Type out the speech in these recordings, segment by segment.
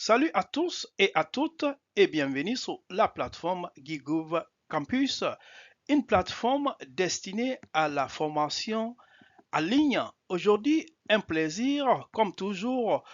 Salut à tous et à toutes et bienvenue sur la plateforme Gigouv Campus, une plateforme destinée à la formation en ligne. Aujourd'hui, un plaisir, comme toujours,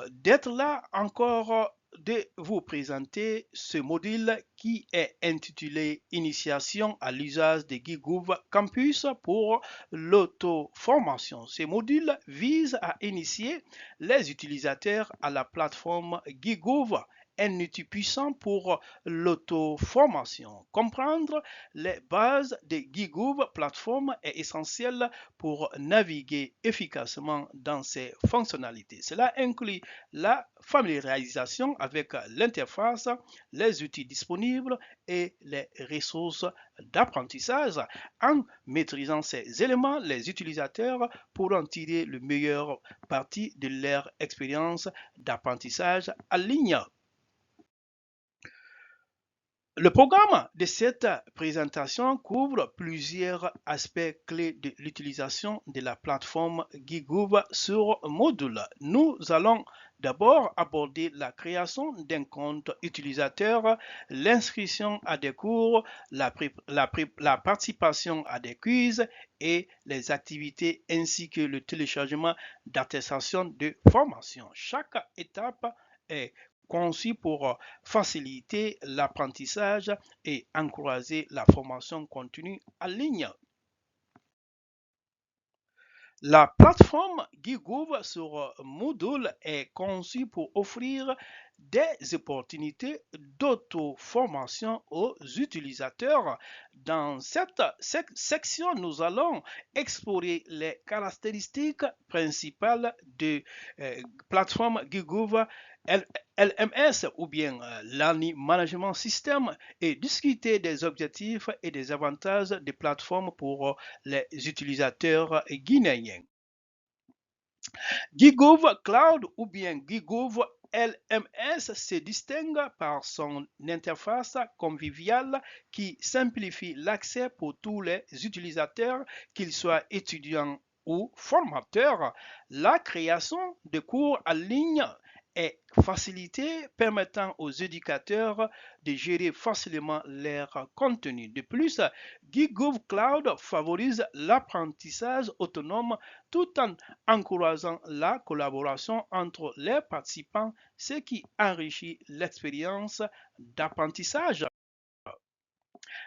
d'être là encore, de vous présenter ce module qui est intitulé Initiation à l'usage de Gigouv Campus pour l'auto-formation. Ce module vise à initier les utilisateurs à la plateforme Gigouv, un outil puissant pour l'auto-formation. Comprendre les bases de Gigouv plateforme est essentiel pour naviguer efficacement dans ces fonctionnalités. Cela inclut la familiarisation avec l'interface, les outils disponibles et les ressources d'apprentissage. En maîtrisant ces éléments, les utilisateurs pourront tirer le meilleur parti de leur expérience d'apprentissage en ligne. Le programme de cette présentation couvre plusieurs aspects clés de l'utilisation de la plateforme Gigouv sur Module. Nous allons d'abord aborder la création d'un compte utilisateur, l'inscription à des cours, la participation à des quiz et les activités ainsi que le téléchargement d'attestations de formation. Chaque étape est conçu pour faciliter l'apprentissage et encourager la formation continue en ligne. La plateforme Gigouv sur Moodle est conçue pour offrir des opportunités d'auto-formation aux utilisateurs. Dans cette section, nous allons explorer les caractéristiques principales de plateforme Gigouv LMS ou bien Learning Management System et discuter des objectifs et des avantages des plateformes pour les utilisateurs guinéens. Gigouv Cloud ou bien Gigouv LMS se distingue par son interface conviviale qui simplifie l'accès pour tous les utilisateurs, qu'ils soient étudiants ou formateurs. La création de cours en ligne est facilitée, permettant aux éducateurs de gérer facilement leur contenu. De plus, Gigouv Cloud favorise l'apprentissage autonome tout en encourageant la collaboration entre les participants, ce qui enrichit l'expérience d'apprentissage.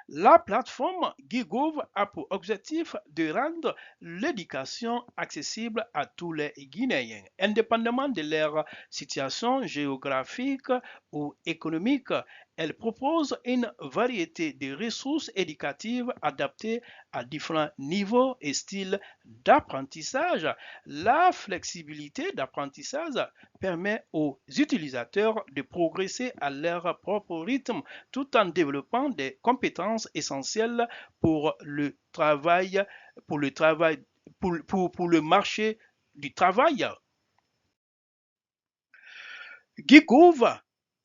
La plateforme Gigouv a pour objectif de rendre l'éducation accessible à tous les Guinéens, indépendamment de leur situation géographique ou économique. Elle propose une variété de ressources éducatives adaptées à différents niveaux et styles d'apprentissage. La flexibilité d'apprentissage permet aux utilisateurs de progresser à leur propre rythme tout en développant des compétences essentielles pour le travail, pour le marché du travail. Gigouv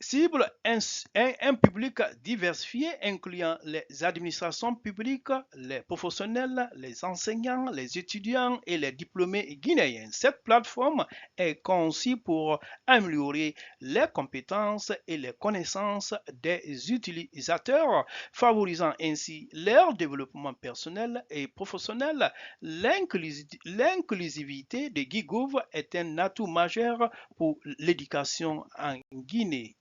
cible un public diversifié incluant les administrations publiques, les professionnels, les enseignants, les étudiants et les diplômés guinéens. Cette plateforme est conçue pour améliorer les compétences et les connaissances des utilisateurs, favorisant ainsi leur développement personnel et professionnel. L'inclusivité de Gigouv est un atout majeur pour l'éducation en Guinée.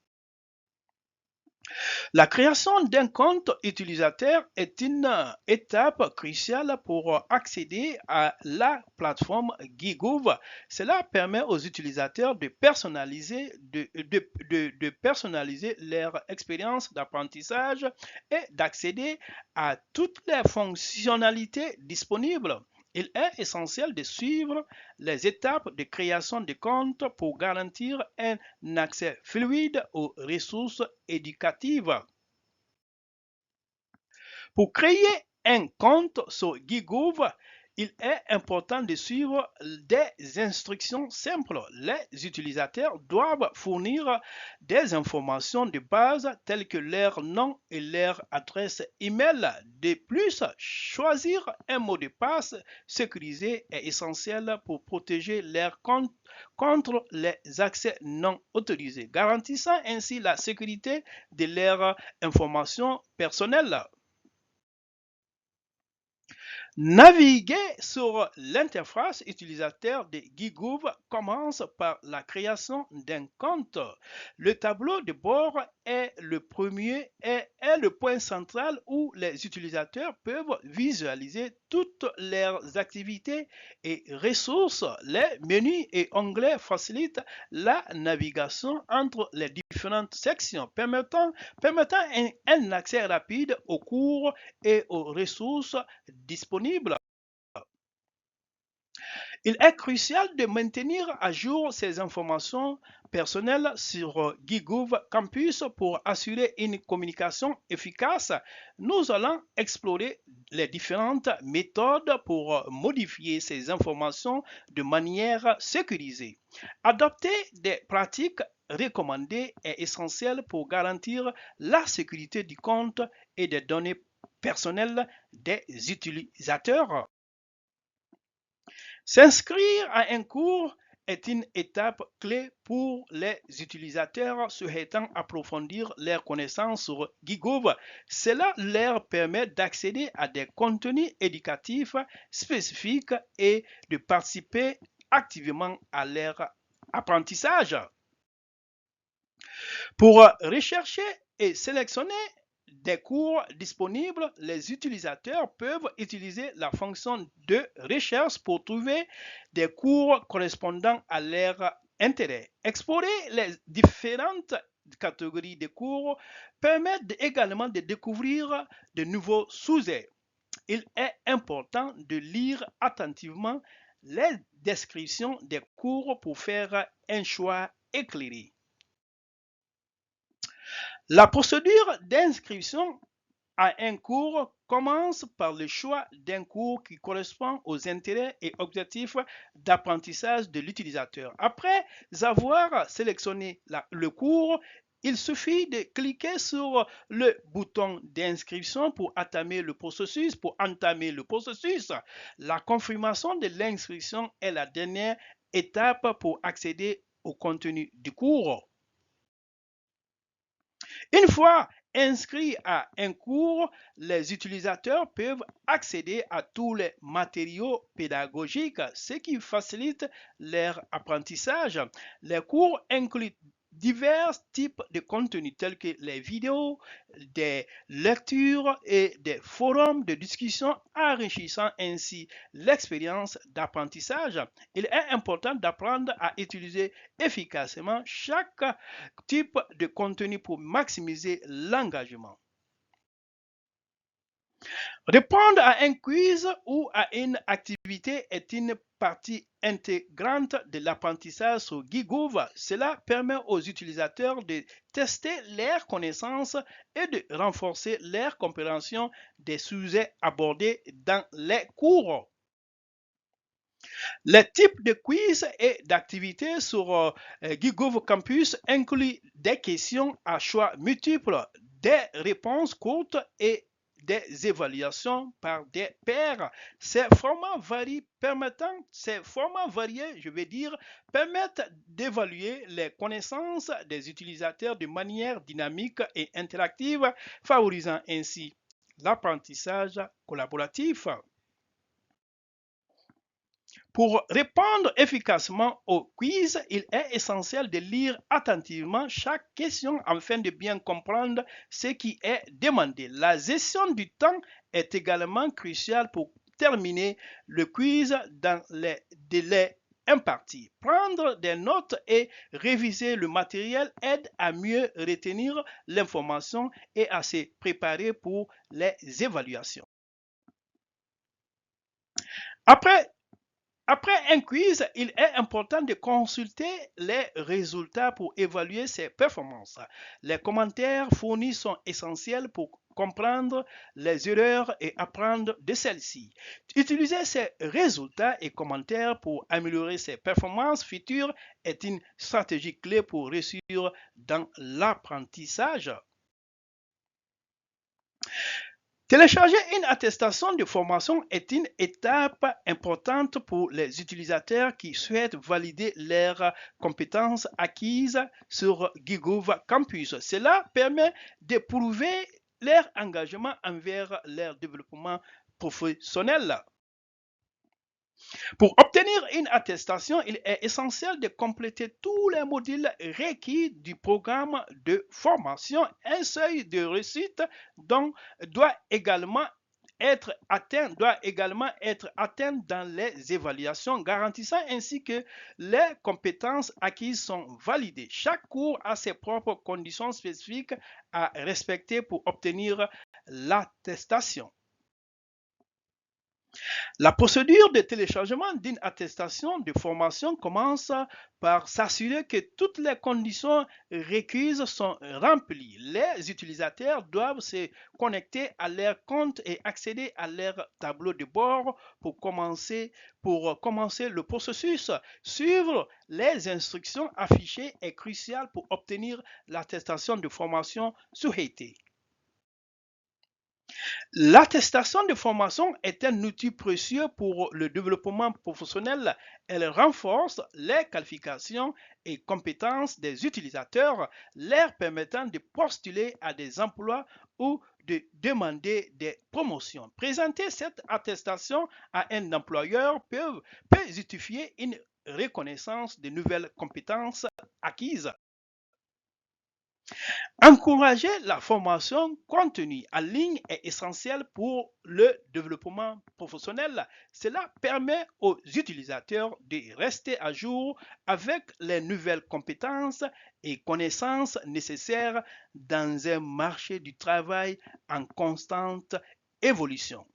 La création d'un compte utilisateur est une étape cruciale pour accéder à la plateforme Gigouv. Cela permet aux utilisateurs de personnaliser leur expérience d'apprentissage et d'accéder à toutes les fonctionnalités disponibles. Il est essentiel de suivre les étapes de création de compte pour garantir un accès fluide aux ressources éducatives. Pour créer un compte sur Gigouv, il est important de suivre des instructions simples. Les utilisateurs doivent fournir des informations de base telles que leur nom et leur adresse email. De plus, choisir un mot de passe sécurisé est essentiel pour protéger leur compte contre les accès non autorisés, garantissant ainsi la sécurité de leurs informations personnelles. Naviguer sur l'interface utilisateur de Gigouv commence par la création d'un compte. Le tableau de bord est le premier et est le point central où les utilisateurs peuvent visualiser toutes leurs activités et ressources. Les menus et onglets facilitent la navigation entre les différentes sections, permettant un accès rapide aux cours et aux ressources disponibles. Il est crucial de maintenir à jour ces informations personnelles sur Gigouv Campus pour assurer une communication efficace. Nous allons explorer les différentes méthodes pour modifier ces informations de manière sécurisée. Adopter des pratiques recommandées est essentiel pour garantir la sécurité du compte et des données personnelles des utilisateurs. S'inscrire à un cours est une étape clé pour les utilisateurs souhaitant approfondir leurs connaissances sur Gigouv. Cela leur permet d'accéder à des contenus éducatifs spécifiques et de participer activement à leur apprentissage. Pour rechercher et sélectionner des cours disponibles, les utilisateurs peuvent utiliser la fonction de recherche pour trouver des cours correspondant à leur intérêt. Explorer les différentes catégories de cours permet également de découvrir de nouveaux sujets. Il est important de lire attentivement les descriptions des cours pour faire un choix éclairé. La procédure d'inscription à un cours commence par le choix d'un cours qui correspond aux intérêts et objectifs d'apprentissage de l'utilisateur. Après avoir sélectionné le cours, il suffit de cliquer sur le bouton d'inscription pour entamer le processus. La confirmation de l'inscription est la dernière étape pour accéder au contenu du cours. Une fois inscrits à un cours, les utilisateurs peuvent accéder à tous les matériaux pédagogiques, ce qui facilite leur apprentissage. Les cours incluent divers types de contenus tels que les vidéos, des lectures et des forums de discussion enrichissant ainsi l'expérience d'apprentissage. Il est important d'apprendre à utiliser efficacement chaque type de contenu pour maximiser l'engagement. Répondre à un quiz ou à une activité est une partie intégrante de l'apprentissage sur Gigouv. Cela permet aux utilisateurs de tester leurs connaissances et de renforcer leur compréhension des sujets abordés dans les cours. Les types de quiz et d'activités sur Gigouv Campus incluent des questions à choix multiples, des réponses courtes et des évaluations par des pairs. Ces formats variés permettent d'évaluer les connaissances des utilisateurs de manière dynamique et interactive, favorisant ainsi l'apprentissage collaboratif. Pour répondre efficacement au quiz, il est essentiel de lire attentivement chaque question afin de bien comprendre ce qui est demandé. La gestion du temps est également cruciale pour terminer le quiz dans les délais impartis. Prendre des notes et réviser le matériel aide à mieux retenir l'information et à se préparer pour les évaluations. Après Après un quiz, il est important de consulter les résultats pour évaluer ses performances. Les commentaires fournis sont essentiels pour comprendre les erreurs et apprendre de celles-ci. Utiliser ces résultats et commentaires pour améliorer ses performances futures est une stratégie clé pour réussir dans l'apprentissage. Télécharger une attestation de formation est une étape importante pour les utilisateurs qui souhaitent valider leurs compétences acquises sur Gigove Campus. Cela permet de prouver leur engagement envers leur développement professionnel. Pour obtenir une attestation, il est essentiel de compléter tous les modules requis du programme de formation. Un seuil de réussite doit également être atteint dans les évaluations, garantissant ainsi que les compétences acquises sont validées. Chaque cours a ses propres conditions spécifiques à respecter pour obtenir l'attestation. La procédure de téléchargement d'une attestation de formation commence par s'assurer que toutes les conditions requises sont remplies. Les utilisateurs doivent se connecter à leur compte et accéder à leur tableau de bord pour commencer le processus. Suivre les instructions affichées est crucial pour obtenir l'attestation de formation souhaitée. L'attestation de formation est un outil précieux pour le développement professionnel. Elle renforce les qualifications et compétences des utilisateurs, leur permettant de postuler à des emplois ou de demander des promotions. Présenter cette attestation à un employeur peut justifier une reconnaissance de nouvelles compétences acquises. Encourager la formation continue en ligne est essentiel pour le développement professionnel. Cela permet aux utilisateurs de rester à jour avec les nouvelles compétences et connaissances nécessaires dans un marché du travail en constante évolution.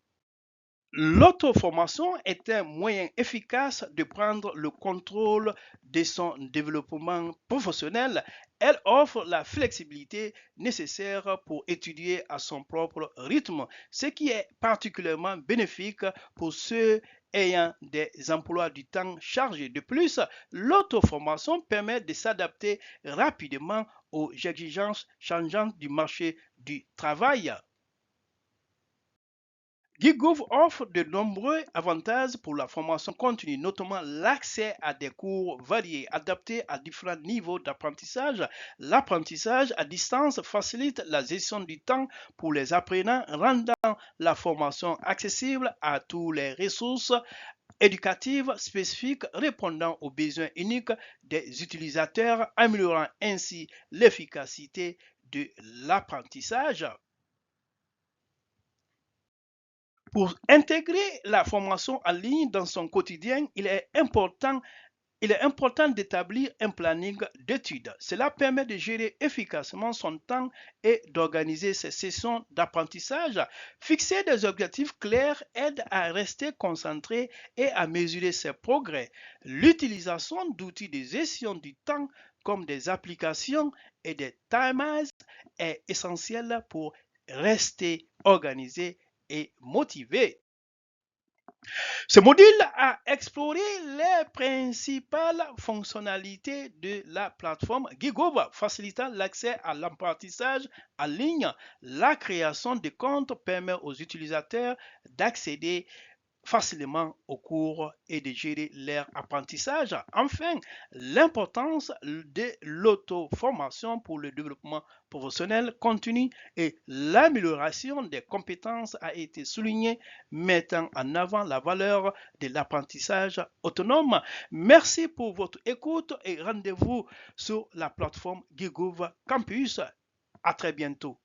L'auto-formation est un moyen efficace de prendre le contrôle de son développement professionnel. Elle offre la flexibilité nécessaire pour étudier à son propre rythme, ce qui est particulièrement bénéfique pour ceux ayant des emplois du temps chargés. De plus, l'auto-formation permet de s'adapter rapidement aux exigences changeantes du marché du travail. Gigove offre de nombreux avantages pour la formation continue, notamment l'accès à des cours variés adaptés à différents niveaux d'apprentissage. L'apprentissage à distance facilite la gestion du temps pour les apprenants, rendant la formation accessible à toutes les ressources éducatives spécifiques répondant aux besoins uniques des utilisateurs, améliorant ainsi l'efficacité de l'apprentissage. Pour intégrer la formation en ligne dans son quotidien, il est important d'établir un planning d'études. Cela permet de gérer efficacement son temps et d'organiser ses sessions d'apprentissage. Fixer des objectifs clairs aide à rester concentré et à mesurer ses progrès. L'utilisation d'outils de gestion du temps comme des applications et des timers est essentielle pour rester organisé et motivé. Ce module a exploré les principales fonctionnalités de la plateforme Gigove, facilitant l'accès à l'apprentissage en ligne. La création de comptes permet aux utilisateurs d'accéder facilement aux cours et de gérer leur apprentissage. Enfin, l'importance de l'auto-formation pour le développement professionnel continu et l'amélioration des compétences a été soulignée, mettant en avant la valeur de l'apprentissage autonome. Merci pour votre écoute et rendez-vous sur la plateforme Gigove Campus. À très bientôt.